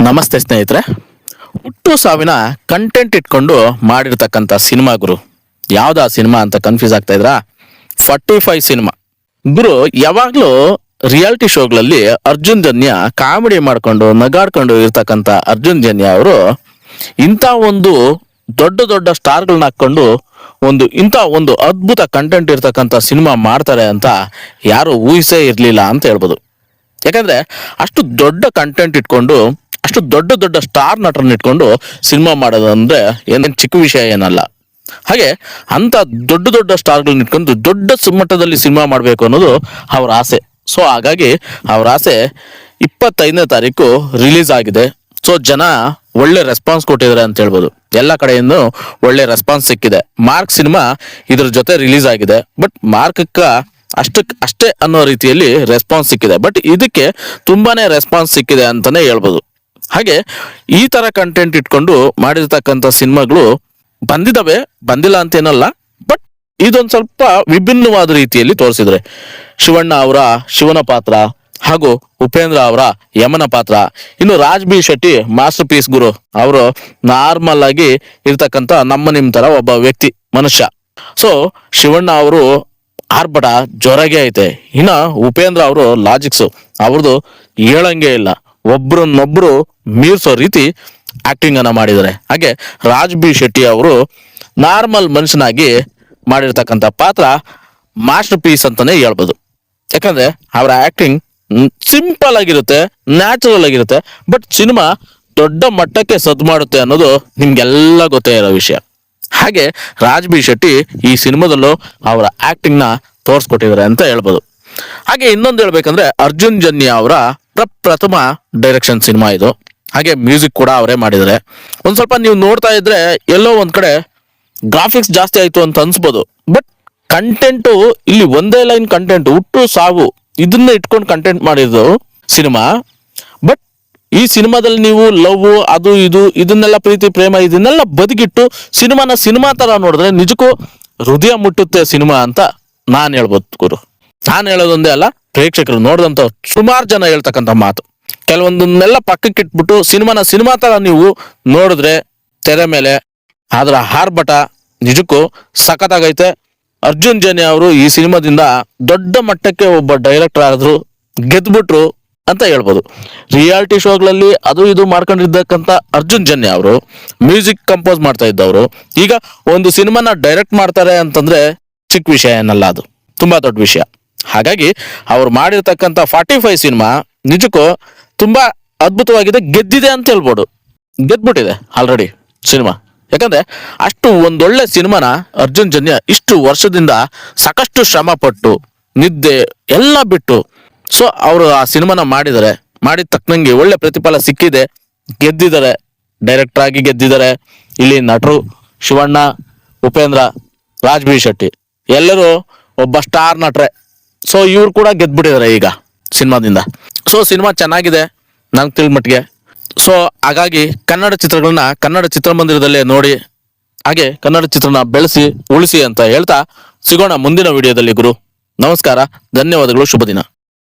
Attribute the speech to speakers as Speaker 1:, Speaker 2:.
Speaker 1: ನಮಸ್ತೆ ಸ್ನೇಹಿತರೆ. ಹುಟ್ಟು ಸಾವಿನ ಕಂಟೆಂಟ್ ಇಟ್ಕೊಂಡು ಮಾಡಿರ್ತಕ್ಕಂಥ ಸಿನಿಮಾ ಗುರು. ಯಾವ್ದಾ ಸಿನಿಮಾ ಅಂತ ಕನ್ಫ್ಯೂಸ್ ಆಗ್ತಾ ಇದ್ರಾ? 45 ಸಿನಿಮಾ ಗುರು. ಯಾವಾಗ್ಲೂ ರಿಯಾಲಿಟಿ ಶೋಗಳಲ್ಲಿ ಅರ್ಜುನ್ ಜನ್ಯ ಕಾಮಿಡಿ ಮಾಡ್ಕೊಂಡು ನಗಾಡ್ಕೊಂಡು ಇರ್ತಕ್ಕಂಥ ಅರ್ಜುನ್ ಜನ್ಯ ಅವರು ಇಂಥ ಒಂದು ದೊಡ್ಡ ದೊಡ್ಡ ಸ್ಟಾರ್ಗಳನ್ನ ಹಾಕೊಂಡು ಇಂಥ ಒಂದು ಅದ್ಭುತ ಕಂಟೆಂಟ್ ಇರ್ತಕ್ಕಂಥ ಸಿನಿಮಾ ಮಾಡ್ತಾರೆ ಅಂತ ಯಾರು ಊಹಿಸೇ ಇರ್ಲಿಲ್ಲ ಅಂತ ಹೇಳ್ಬೋದು. ಯಾಕಂದ್ರೆ ಅಷ್ಟು ದೊಡ್ಡ ಕಂಟೆಂಟ್ ಇಟ್ಕೊಂಡು ಅಷ್ಟು ದೊಡ್ಡ ದೊಡ್ಡ ಸ್ಟಾರ್ ನಟರನ್ನ ಇಟ್ಕೊಂಡು ಸಿನಿಮಾ ಮಾಡೋದು ಅಂದ್ರೆ ಏನೇನು ಚಿಕ್ಕ ವಿಷಯ ಏನಲ್ಲ. ಹಾಗೆ ಅಂತ ದೊಡ್ಡ ದೊಡ್ಡ ಸ್ಟಾರ್ಗಳನ್ನ ಇಟ್ಕೊಂಡು ದೊಡ್ಡ ಮಟ್ಟದಲ್ಲಿ ಸಿನಿಮಾ ಮಾಡಬೇಕು ಅನ್ನೋದು ಅವ್ರ ಆಸೆ. ಸೊ ಹಾಗಾಗಿ ಅವ್ರ ಆಸೆ 25ನೇ ತಾರೀಕು ರಿಲೀಸ್ ಆಗಿದೆ. ಸೊ ಜನ ಒಳ್ಳೆ ರೆಸ್ಪಾನ್ಸ್ ಕೊಟ್ಟಿದ್ದಾರೆ ಅಂತ ಹೇಳ್ಬೋದು. ಎಲ್ಲ ಕಡೆಯಿಂದ ಒಳ್ಳೆ ರೆಸ್ಪಾನ್ಸ್ ಸಿಕ್ಕಿದೆ. ಮಾರ್ಕ್ ಸಿನಿಮಾ ಇದ್ರ ಜೊತೆ ರಿಲೀಸ್ ಆಗಿದೆ. ಬಟ್ ಮಾರ್ಕಕ್ಕ ಅಷ್ಟೇ ಅನ್ನೋ ರೀತಿಯಲ್ಲಿ ರೆಸ್ಪಾನ್ಸ್ ಸಿಕ್ಕಿದೆ. ಬಟ್ ಇದಕ್ಕೆ ತುಂಬಾನೇ ರೆಸ್ಪಾನ್ಸ್ ಸಿಕ್ಕಿದೆ ಅಂತಾನೆ ಹೇಳ್ಬೋದು. ಹಾಗೆ ಈ ತರ ಕಂಟೆಂಟ್ ಇಟ್ಕೊಂಡು ಮಾಡಿರ್ತಕ್ಕಂಥ ಸಿನಿಮಾಗಳು ಬಂದಿದ್ದಾವೆ, ಬಂದಿಲ್ಲ ಅಂತೇನಲ್ಲ. ಬಟ್ ಇದೊಂದು ಸ್ವಲ್ಪ ವಿಭಿನ್ನವಾದ ರೀತಿಯಲ್ಲಿ ತೋರಿಸಿದ್ರೆ ಶಿವಣ್ಣ ಅವರ ಶಿವನ ಪಾತ್ರ ಹಾಗೂ ಉಪೇಂದ್ರ ಅವರ ಯಮನ ಪಾತ್ರ, ಇನ್ನು Raj B Shetty masterpiece ಗುರು. ಅವರು ನಾರ್ಮಲ್ ಆಗಿ ಇರ್ತಕ್ಕಂಥ ನಿಮ್ ತರ ಒಬ್ಬ ವ್ಯಕ್ತಿ, ಮನುಷ್ಯ. ಸೊ ಶಿವಣ್ಣ ಅವರು ಆರ್ಭಟ ಜೋರಾಗೆ ಐತೆ. ಇನ್ನ ಉಪೇಂದ್ರ ಅವರು ಲಾಜಿಕ್ಸ್ ಅವ್ರದ್ದು ಹೇಳಂಗೆ ಇಲ್ಲ. ಒಬ್ರನ್ನೊಬ್ರು ಮೀರ್ಸೋ ರೀತಿ ಆಕ್ಟಿಂಗ್ ಅನ್ನ ಮಾಡಿದ್ದಾರೆ. ಹಾಗೆ ರಾಜ್ ಬಿ ಶೆಟ್ಟಿ ಅವರು ನಾರ್ಮಲ್ ಮನುಷ್ಯನಾಗಿ ಮಾಡಿರ್ತಕ್ಕಂಥ ಪಾತ್ರ ಮಾಸ್ಟರ್ ಪೀಸ್ ಅಂತಾನೆ ಹೇಳ್ಬೋದು. ಯಾಕಂದ್ರೆ ಅವರ ಆಕ್ಟಿಂಗ್ ಸಿಂಪಲ್ ಆಗಿರುತ್ತೆ, ನ್ಯಾಚುರಲ್ ಆಗಿರುತ್ತೆ. ಬಟ್ ಸಿನಿಮಾ ದೊಡ್ಡ ಮಟ್ಟಕ್ಕೆ ಸದ್ದು ಮಾಡುತ್ತೆ ಅನ್ನೋದು ನಿಮ್ಗೆಲ್ಲ ಗೊತ್ತೇ ಇರೋ ವಿಷಯ. ಹಾಗೆ ರಾಜ್ ಬಿ ಶೆಟ್ಟಿ ಈ ಸಿನಿಮಾದಲ್ಲೂ ಅವರ ಆಕ್ಟಿಂಗ್ ನ ತೋರಿಸ್ಕೊಟ್ಟಿದ್ದಾರೆ ಅಂತ ಹೇಳ್ಬೋದು. ಹಾಗೆ ಇನ್ನೊಂದು ಹೇಳ್ಬೇಕಂದ್ರೆ ಅರ್ಜುನ್ ಜನ್ಯ ಅವರ ಪ್ರಥಮ ಡೈರೆಕ್ಷನ್ ಸಿನಿಮಾ ಇದು. ಹಾಗೆ ಮ್ಯೂಸಿಕ್ ಕೂಡ ಅವರೇ ಮಾಡಿದ್ದಾರೆ. ಒಂದ್ ಸ್ವಲ್ಪ ನೀವು ನೋಡ್ತಾ ಇದ್ರೆ ಎಲ್ಲೋ ಒಂದ್ ಕಡೆ ಗ್ರಾಫಿಕ್ಸ್ ಜಾಸ್ತಿ ಆಯ್ತು ಅಂತ ಅನ್ಸ್ಬೋದು. ಬಟ್ ಕಂಟೆಂಟು ಇಲ್ಲಿ ಒಂದೇ ಲೈನ್ ಕಂಟೆಂಟ್, ಹುಟ್ಟು ಸಾವು ಇದನ್ನ ಇಟ್ಕೊಂಡು ಕಂಟೆಂಟ್ ಮಾಡಿದ್ದು ಸಿನಿಮಾ. ಬಟ್ ಈ ಸಿನಿಮಾದಲ್ಲಿ ನೀವು ಲವ್ ಅದು ಇದು ಇದನ್ನೆಲ್ಲ ಪ್ರೀತಿ ಪ್ರೇಮ ಇದನ್ನೆಲ್ಲ ಬದಿಗಿಟ್ಟು ಸಿನಿಮಾ ತರ ನೋಡಿದ್ರೆ ನಿಜಕ್ಕೂ ಹೃದಯ ಮುಟ್ಟುತ್ತೆ ಸಿನಿಮಾ ಅಂತ ನಾನ್ ಹೇಳ್ಬೋದು ಗುರು. ನಾನು ಹೇಳೋದೊಂದೇ ಅಲ್ಲ, ಪ್ರೇಕ್ಷಕರು ನೋಡಿದಂತ ಸುಮಾರು ಜನ ಹೇಳ್ತಕ್ಕಂಥ ಮಾತು. ಕೆಲವೊಂದನ್ನೆಲ್ಲ ಪಕ್ಕಕ್ಕೆ ಇಟ್ಬಿಟ್ಟು ಸಿನಿಮಾ ತರ ನೀವು ನೋಡಿದ್ರೆ ತೆರೆ ಮೇಲೆ ಅದರ ಆರ್ಭಟ ನಿಜಕ್ಕೂ ಸಖತ್ತಾಗೈತೆ. ಅರ್ಜುನ್ ಜನ್ಯ ಅವರು ಈ ಸಿನಿಮಾದಿಂದ ದೊಡ್ಡ ಮಟ್ಟಕ್ಕೆ ಒಬ್ಬ ಡೈರೆಕ್ಟರ್ ಆದ್ರು, ಗೆದ್ಬಿಟ್ರು ಅಂತ ಹೇಳ್ಬೋದು. ರಿಯಾಲಿಟಿ ಶೋಗಳಲ್ಲಿ ಅದು ಇದು ಮಾಡ್ಕೊಂಡಿರ್ತಕ್ಕಂಥ ಅರ್ಜುನ್ ಜನ್ಯ ಅವರು ಮ್ಯೂಸಿಕ್ ಕಂಪೋಸ್ ಮಾಡ್ತಾ ಇದ್ದವರು ಈಗ ಒಂದು ಸಿನಿಮಾನ ಡೈರೆಕ್ಟ್ ಮಾಡ್ತಾರೆ ಅಂತಂದ್ರೆ ಚಿಕ್ಕ ವಿಷಯ ಏನಲ್ಲ, ಅದು ತುಂಬಾ ದೊಡ್ಡ ವಿಷಯ. ಹಾಗಾಗಿ ಅವ್ರು ಮಾಡಿರ್ತಕ್ಕಂಥ 45 ಸಿನಿಮಾ ನಿಜಕ್ಕೂ ತುಂಬಾ ಅದ್ಭುತವಾಗಿದೆ, ಗೆದ್ದಿದೆ ಅಂತ ಹೇಳ್ಬೋದು. ಗೆದ್ಬಿಟ್ಟಿದೆ ಆಲ್ರೆಡಿ ಸಿನಿಮಾ. ಯಾಕಂದ್ರೆ ಅಷ್ಟು ಒಂದೊಳ್ಳೆ ಸಿನಿಮಾನ ಅರ್ಜುನ್ ಜನ್ಯ ಇಷ್ಟು ವರ್ಷದಿಂದ ಸಾಕಷ್ಟು ಶ್ರಮ ಪಟ್ಟು ನಿದ್ದೆ ಎಲ್ಲ ಬಿಟ್ಟು ಸೊ ಅವರು ಆ ಸಿನಿಮಾನ ಮಾಡಿದ್ದಾರೆ. ಮಾಡಿದ ತಕ್ಕನಂಗೆ ಒಳ್ಳೆ ಪ್ರತಿಫಲ ಸಿಕ್ಕಿದೆ, ಗೆದ್ದಿದ್ದಾರೆ, ಡೈರೆಕ್ಟರ್ ಆಗಿ ಗೆದ್ದಿದ್ದಾರೆ. ಇಲ್ಲಿ ನಟರು ಶಿವಣ್ಣ, ಉಪೇಂದ್ರ, ರಾಜ್ ಬಿ ಶೆಟ್ಟಿ ಎಲ್ಲರೂ ಒಬ್ಬ ಸ್ಟಾರ್ ನಟರೆ. ಸೊ ಇವ್ರು ಕೂಡ ಗೆದ್ಬಿಟ್ಟಿದ್ದಾರೆ ಈಗ ಸಿನಿಮಾದಿಂದ. ಸೊ ಸಿನಿಮಾ ಚೆನ್ನಾಗಿದೆ ನಂಗೆ ತಿಳಿಮಟ್ಟಿಗೆ. ಸೊ ಹಾಗಾಗಿ ಕನ್ನಡ ಚಿತ್ರಗಳನ್ನ ಕನ್ನಡ ಚಿತ್ರಮಂದಿರದಲ್ಲೇ ನೋಡಿ, ಹಾಗೆ ಕನ್ನಡ ಚಿತ್ರನ ಬೆಳೆಸಿ ಉಳಿಸಿ ಅಂತ ಹೇಳ್ತಾ ಸಿಗೋಣ ಮುಂದಿನ ವಿಡಿಯೋದಲ್ಲಿ ಗುರು. ನಮಸ್ಕಾರ, ಧನ್ಯವಾದಗಳು, ಶುಭ ದಿನ.